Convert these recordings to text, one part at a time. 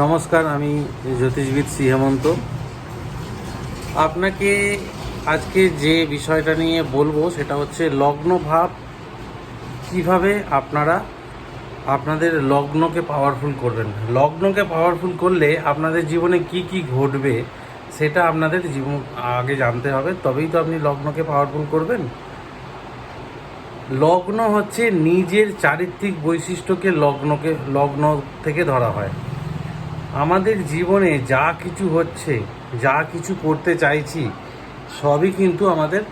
নমস্কার, আমি জ্যোতিষবিদ শ্রী হেমন্ত। আপনাকে আজকে যে বিষয়টা নিয়ে বলবো সেটা হচ্ছে লগ্ন ভাব। কিভাবে আপনারা আপনাদের লগ্নকে পাওয়ারফুল করবেন। লগ্নকে পাওয়ারফুল করলে আপনাদের জীবনে কি কি ঘটবে সেটা আপনাদের জীবন আগে জানতে হবে, তবেই তো আপনি লগ্নকে পাওয়ারফুল করবেন। লগ্ন হচ্ছে নিজের চারিত্রিক বৈশিষ্ট্যকে লগ্ন থেকে ধরা হয়। আমাদের জীবনে যা কিছু হচ্ছে, যা কিছু করতে চাইছি, সবই কিন্তু আমাদের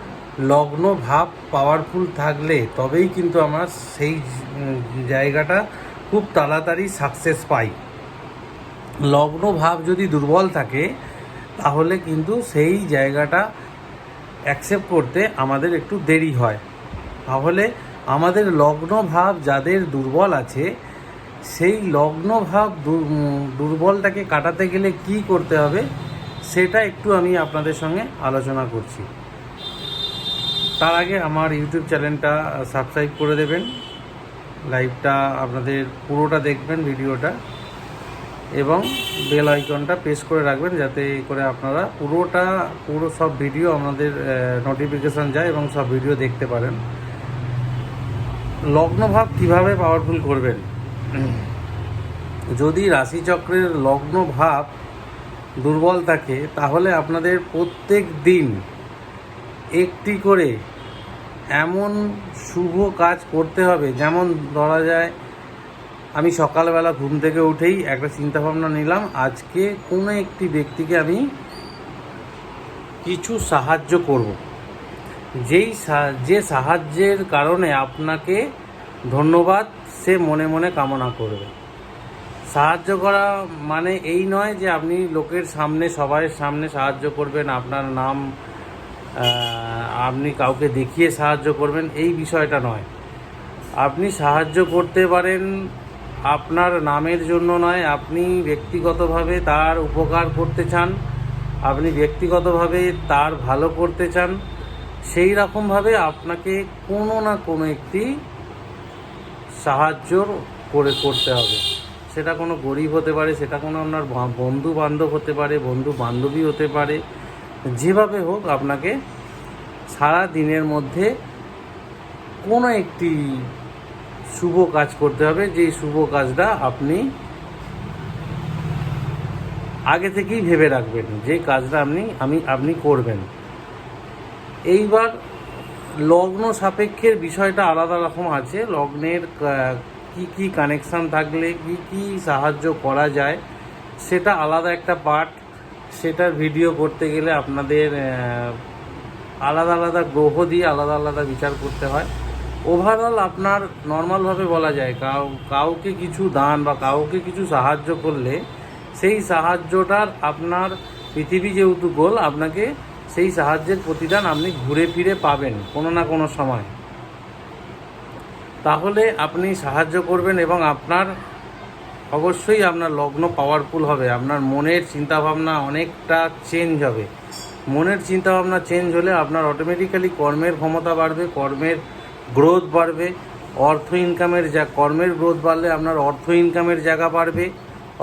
লগ্ন ভাব পাওয়ারফুল থাকলে তবেই কিন্তু আমরা সেই জায়গাটা খুব তাড়াতাড়ি সাকসেস পাই। লগ্ন ভাব যদি দুর্বল থাকে তাহলে কিন্তু সেই জায়গাটা অ্যাকসেপ্ট করতে আমাদের একটু দেরি হয়। তাহলে আমাদের লগ্ন ভাব যাদের দুর্বল আছে, সেই লগ্ন ভাব দুর্বলটাকে কাটাতে গেলে কি করতে হবে সেটা একটু আমি আপনাদের সঙ্গে আলোচনা করছি। তার আগে আমার ইউটিউব চ্যানেলটা সাবস্ক্রাইব করে দেবেন, লাইভটা আপনাদের পুরোটা দেখবেন ভিডিওটা, এবং বেল আইকনটা প্রেস করে রাখবেন যাতে করে আপনারা পুরো সব ভিডিও আমাদের নোটিফিকেশান যায় এবং সব ভিডিও দেখতে পারেন। লগ্নভাব কিভাবে পাওয়ারফুল করবেন। যদি রাশিচক্রের লগ্ন ভাব দুর্বল থাকে তাহলে আপনাদের প্রত্যেক দিন একটি করে এমন শুভ কাজ করতে হবে। যেমন ধরা যায়, আমি সকালবেলা ঘুম থেকে উঠেই একটা চিন্তাভাবনা নিলাম, আজকে কোনো একটি ব্যক্তিকে আমি কিছু সাহায্য করব। যে সাহায্যের কারণে আপনাকে ধন্যবাদ সে মনে মনে কামনা করবে। সাহায্য করা মানে এই নয় যে আপনি লোকের সামনে, সবার সামনে সাহায্য করবেন, আপনার নাম আপনি কাউকে দেখিয়ে সাহায্য করবেন, এই বিষয়টা নয়। আপনি সাহায্য করতে পারেন আপনার নামের জন্য নয়, আপনি ব্যক্তিগতভাবে তার উপকার করতে চান, আপনি ব্যক্তিগতভাবে তার ভালো করতে চান, সেই রকমভাবে আপনাকে কোনো না কোনো একটি সাহায্য করতে হবে। সেটা কোনো গরিব হতে পারে, সেটা কোনো আপনার বন্ধু বান্ধব হতে পারে, বন্ধু বান্ধবী হতে পারে, যেভাবে হোক আপনাকে সারা দিনের মধ্যে কোনো একটি শুভ কাজ করতে হবে। যেই শুভ কাজটা আপনি আগে থেকেই ভেবে রাখবেন, যে কাজটা আপনি করবেন। এইবার লগ্ন সাপেক্ষের বিষয়টা আলাদা রকম আছে। লগ্নের কি কানেকশান থাকলে কি সাহায্য করা যায় সেটা আলাদা একটা পার্ট। সেটার ভিডিও করতে গেলে আপনাদের আলাদা আলাদা গ্রহ দিয়ে আলাদা আলাদা বিচার করতে হয়। ওভারঅল আপনার নর্মালভাবে বলা যায়, কাউকে কিছু দান বা কাউকে কিছু সাহায্য করলে সেই সাহায্যটার আপনার পৃথিবী যেহেতু গোল, আপনাকে সেই সাহায্যের প্রতিদান আপনি ঘুরে ফিরে পাবেন কোনো না কোনো সময়। তাহলে আপনি সাহায্য করবেন এবং আপনার অবশ্যই আপনার লগ্ন পাওয়ারফুল হবে। আপনার মনের চিন্তাভাবনা অনেকটা চেঞ্জ হবে। মনের চিন্তাভাবনা চেঞ্জ হলে আপনার অটোমেটিক্যালি কর্মের ক্ষমতা বাড়বে, কর্মের গ্রোথ বাড়বে, কর্মের গ্রোথ বাড়লে আপনার অর্থ ইনকামের জায়গা বাড়বে।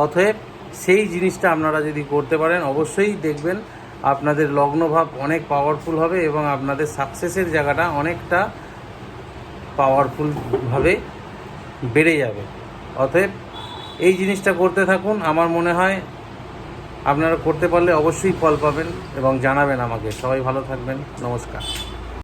অতএব সেই জিনিসটা আপনারা যদি করতে পারেন, অবশ্যই দেখবেন আপনাদের লগ্নভাব অনেক পাওয়ারফুল হবে এবং আপনাদের সাকসেসের জায়গাটা অনেকটা পাওয়ারফুলভাবে বেড়ে যাবে। অতএব এই জিনিসটা করতে থাকুন। আমার মনে হয় আপনারা করতে পারলে অবশ্যই ফল পাবেন এবং জানাবেন আমাকে। সবাই ভালো থাকবেন। নমস্কার।